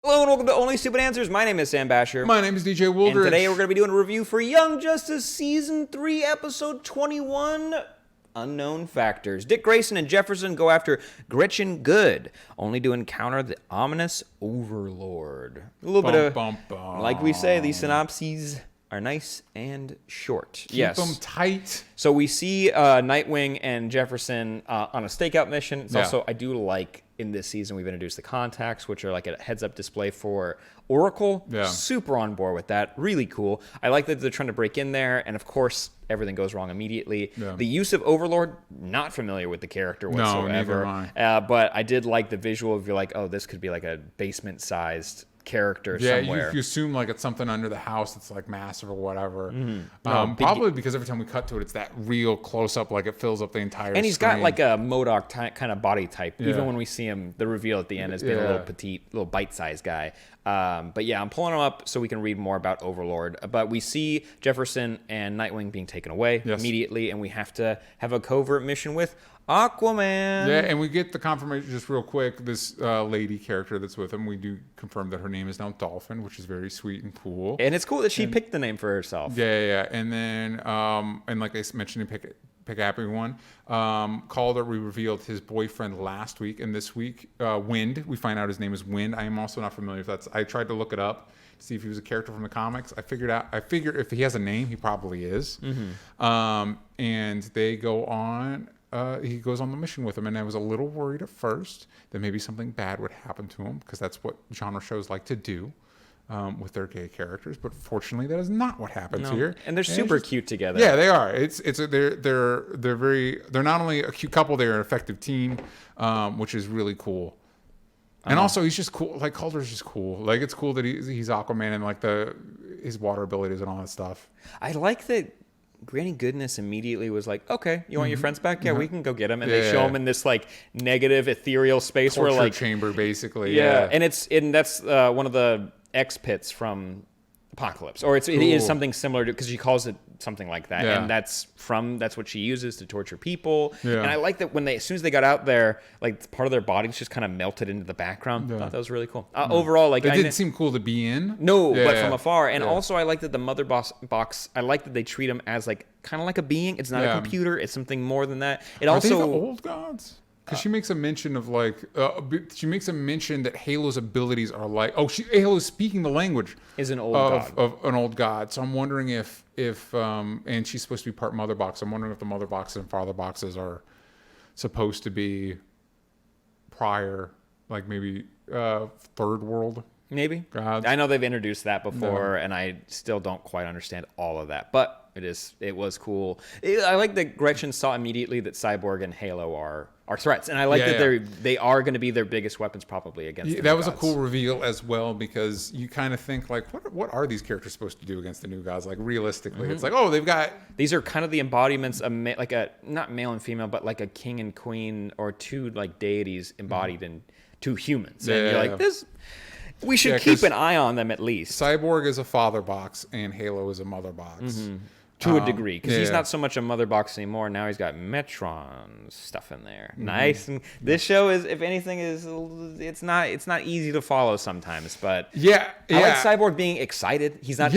Hello and welcome to Only Stupid Answers. My name is Sam Basher. My name is DJ Wooldridge. And today we're going to be doing a review for Young Justice Season 3, Episode 21, Unknown Factors. Dick Grayson and Jefferson go after Gretchen Goode, only to encounter the ominous Overlord. A little bit of, like we say, these synopses are nice and short. Keep them tight. So we see Nightwing and Jefferson on a stakeout mission. It's also, I do like, in this season, we've introduced the contacts, which are like a heads-up display for Oracle. Yeah. Super on board with that. Really cool. I like that they're trying to break in there, and of course, everything goes wrong immediately. Yeah. The use of Overlord, not familiar with the character whatsoever. No, neither am I. But I did like the visual of, you're like, oh, this could be like a basement-sized character somewhere. Yeah, you assume like it's something under the house that's like massive or whatever. Probably because every time we cut to it, it's that real close-up, like it fills up the entire And he's screen. got like a MODOK kind of body type. Yeah. Even when we see him, the reveal at the end is being a little petite, little bite-sized guy. But yeah, I'm pulling him up so we can read more about Overlord. But we see Jefferson and Nightwing being taken away immediately, and we have to have a covert mission with Aquaman. Yeah, and we get the confirmation just real quick. This lady character that's with him, we do confirm that her name is now Dolphin, which is very sweet and cool. And it's cool that she picked the name for herself. Yeah. And then, and like I mentioned, pick a happy one. Calder, we revealed his boyfriend last week, and this week, Wind. We find out his name is Wind. I am also not familiar if that's. I tried to look it up to see if he was a character from the comics. I figured if he has a name, he probably is. And they go on. He goes on the mission with him, and I was a little worried at first that maybe something bad would happen to him, because that's what genre shows like to do with their gay characters. But fortunately, that is not what happens here. And they're super cute together. Yeah, they are. They're not only a cute couple, they're an effective team, which is really cool. And also, he's just cool. Like, Calder's just cool. Like, it's cool that he's Aquaman and like his water abilities and all that stuff. I like that. Granny Goodness immediately was like, okay, you want your friends back? Yeah, we can go get them. And they show him in this like negative ethereal space Torture where like chamber, basically. And that's one of the X pits from Apocalypse, or it is something similar to, because she calls it something like that, and that's what she uses to torture people. And I like that as soon as they got out there, like part of their bodies just kind of melted into the background. I thought that was really cool. Overall, like it didn't seem cool to be in. No, but from afar. And also, I like that the mother box. I like that they treat him as like kind of like a being. It's not a computer. It's something more than that. Are they the old gods? Because she makes a mention of like, that Halo's abilities are like, Halo's speaking the language is an old god. Of an old god. So I'm wondering if and she's supposed to be part mother box. I'm wondering if the mother boxes and father boxes are supposed to be prior, like maybe third world. Maybe. Gods. I know they've introduced that before, and I still don't quite understand all of that. But it was cool. I like that Gretchen saw immediately that Cyborg and Halo are threats, and I like that they are going to be their biggest weapons probably against the that new was gods. A cool reveal as well, because you kind of think like, what are these characters supposed to do against the new gods? Like realistically, it's like, they've got, these are kind of the embodiments of like a, not male and female, but like a king and queen, or two like deities embodied in two humans. And you're like, this, we should keep an eye on them at least. Cyborg is a father box and Halo is a mother box. To a degree, because he's not so much a mother box anymore. Now he's got Metron stuff in there. Nice. And this show is, if anything, it's not easy to follow sometimes. But I like Cyborg being excited. He's not.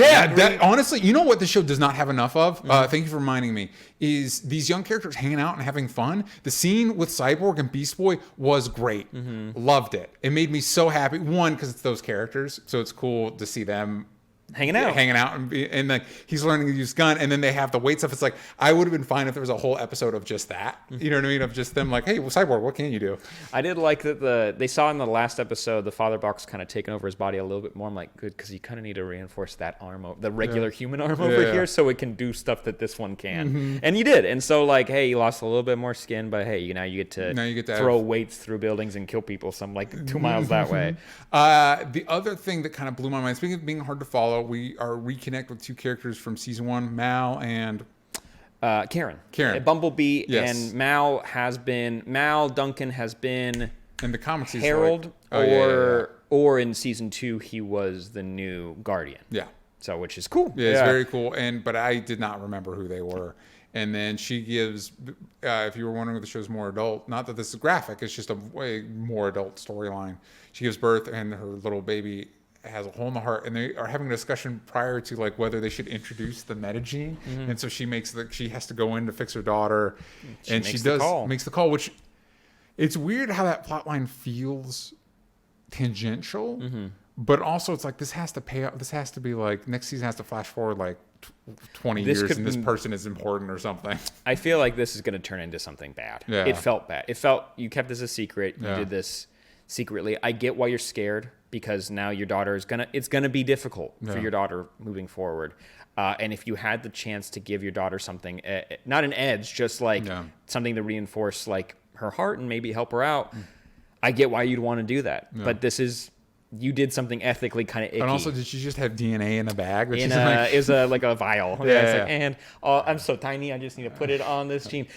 Honestly, you know what this show does not have enough of? Thank you for reminding me. Is these young characters hanging out and having fun? The scene with Cyborg and Beast Boy was great. Loved it. It made me so happy. One, because it's those characters, so it's cool to see them hanging out and like he's learning to use gun, and then they have the weight stuff. It's like, I would have been fine if there was a whole episode of just that, you know what I mean, of just them like, hey, well, Cyborg, what can you do? I did like that they saw in the last episode the father box kind of taking over his body a little bit more. I'm like, good, because you kind of need to reinforce that arm, the regular human arm over here, so it can do stuff that this one can. And you did. And so like, hey, you lost a little bit more skin, but hey, now you get to throw weights through buildings and kill people some like 2 miles that way. The other thing that kind of blew my mind, speaking of being hard to follow, we are reconnect with two characters from season 1, Mal and Karen. Bumblebee. And Mal Duncan has been in the comics, he's Herald, like, or in season 2 he was the new Guardian. Yeah. So, which is cool. Yeah, it's very cool. But I did not remember who they were. And then she gives, if you were wondering if the show's more adult, not that this is graphic, it's just a way more adult storyline. She gives birth and her little baby has a hole in the heart, and they are having a discussion prior to like whether they should introduce the metagene. And so she has to go in to fix her daughter, and she makes the call, which it's weird how that plot line feels tangential, but also it's like this has to pay out. This has to be like next season has to flash forward like 20 years, and this person is important or something. I feel like this is going to turn into something bad. Yeah. It felt bad. It felt you kept this a secret. You did this secretly. I get why you're scared, because now your daughter is it's gonna be difficult for your daughter moving forward. And if you had the chance to give your daughter something, not an edge, just like something to reinforce like her heart and maybe help her out, I get why you'd want to do that. But this is, you did something ethically kind of icky. And also, did she just have DNA in a bag? It was like a vial. It's like, and I'm so tiny, I just need to put it on this gene.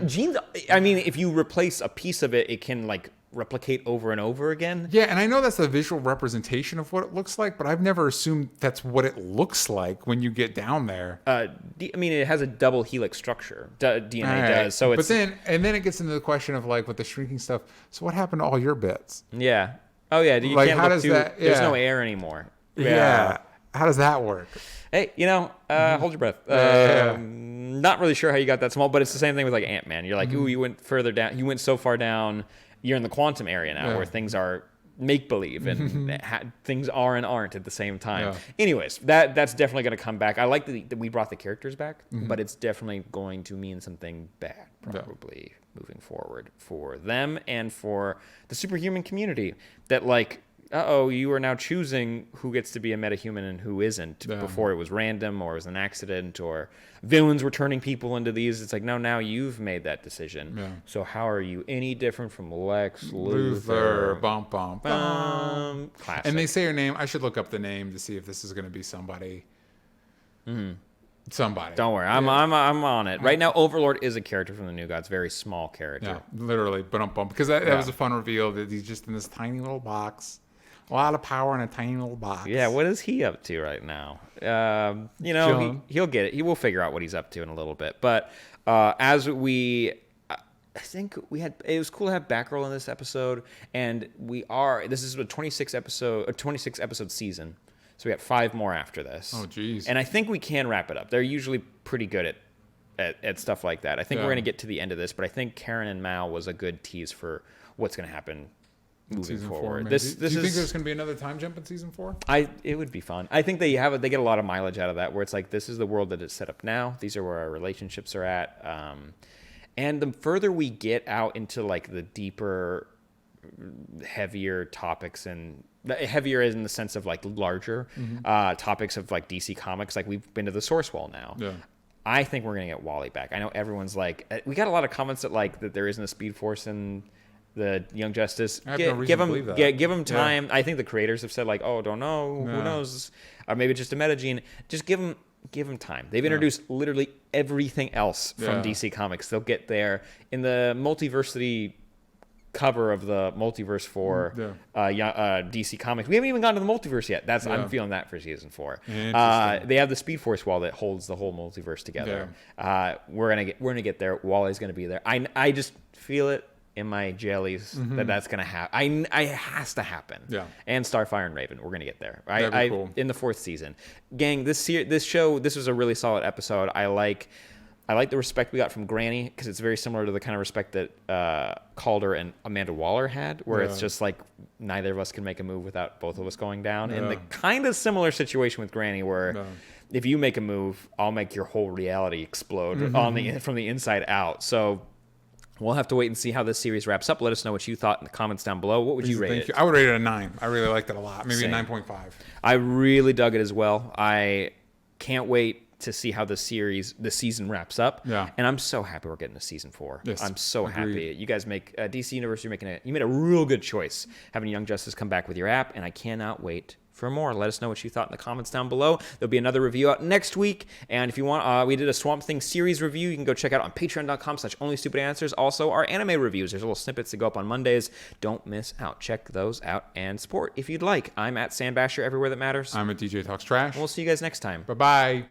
Genes, I mean, if you replace a piece of it, it can like replicate over and over again. Yeah, and I know that's the visual representation of what it looks like, but I've never assumed that's what it looks like when you get down there. I mean, it has a double helix structure. DNA does. So it's. But then it gets into the question of like with the shrinking stuff. So what happened to all your bits? Yeah. Oh yeah. You like, can't how look does too, that? Yeah. There's no air anymore. Yeah. How does that work? Hey, hold your breath. Not really sure how you got that small, but it's the same thing with like Ant-Man. You're like, ooh, you went further down. You went so far down. You're in the quantum area now, where things are make-believe and things are and aren't at the same time. Anyways, that's definitely going to come back. I like that we brought the characters back, but it's definitely going to mean something bad, probably, moving forward for them and for the superhuman community. That like, you are now choosing who gets to be a metahuman and who isn't. Before it was random, or it was an accident, or villains were turning people into these. It's like, no, now you've made that decision. So how are you any different from Lex Luthor? Bum, bum, bum. Classic. And they say her name. I should look up the name to see if this is going to be somebody. Somebody. Don't worry, I'm on it. Right now, Overlord is a character from the New Gods, very small character. Yeah, literally, bump, because that was a fun reveal that he's just in this tiny little box. A lot of power in a tiny little box. Yeah, what is he up to right now? He'll get it. He will figure out what he's up to in a little bit. But I think it was cool to have Batgirl in this episode, and this is a 26 episode season, so we got 5 more after this. Oh, geez. And I think we can wrap it up. They're usually pretty good at stuff like that. I think we're going to get to the end of this, but I think Karen and Mal was a good tease for what's going to happen moving forward. Do you think there's going to be another time jump in season 4? It would be fun. I think they get a lot of mileage out of that, where it's like, this is the world that is set up now. These are where our relationships are at. And the further we get out into like the deeper, heavier topics, and heavier in the sense of like larger topics of like DC Comics, like we've been to the source wall now. Yeah. I think we're going to get Wally back. I know everyone's like, we got a lot of comments that there isn't a Speed Force in the Young Justice. Give him time. Yeah. I think the creators have said like, don't know, who knows, or maybe just a metagene. Just give him time. They've introduced literally everything else from DC Comics. They'll get there in the Multiversity cover of the multiverse for DC Comics. We haven't even gone to the multiverse yet. I'm feeling that for season 4. They have the Speed Force wall that holds the whole multiverse together. We're gonna get there. Wally's gonna be there. I just feel it in my jellies that's gonna happen. It has to happen. Yeah. And Starfire and Raven, we're gonna get there. Cool. In the 4th season, gang. This show, this was a really solid episode. I like the respect we got from Granny, because it's very similar to the kind of respect that Calder and Amanda Waller had, where it's just like neither of us can make a move without both of us going down. And the kind of similar situation with Granny, where if you make a move, I'll make your whole reality explode from the inside out. So we'll have to wait and see how this series wraps up. Let us know what you thought in the comments down below. What would you rate it? I would rate it a 9. I really liked it a lot. Maybe Same. a 9.5. I really dug it as well. I can't wait to see how the season wraps up. Yeah. And I'm so happy we're getting to season 4. Yes, I'm so happy. You guys make DC Universe, you made a real good choice having Young Justice come back with your app, and I cannot wait for more. Let us know what you thought in the comments down below. There'll be another review out next week. And if you want, we did a Swamp Thing series review. You can go check out on patreon.com/onlystupidanswers. Also, our anime reviews. There's little snippets that go up on Mondays. Don't miss out. Check those out and support if you'd like. I'm at Sandbasher everywhere that matters. I'm at DJ Talks Trash. We'll see you guys next time. Bye-bye.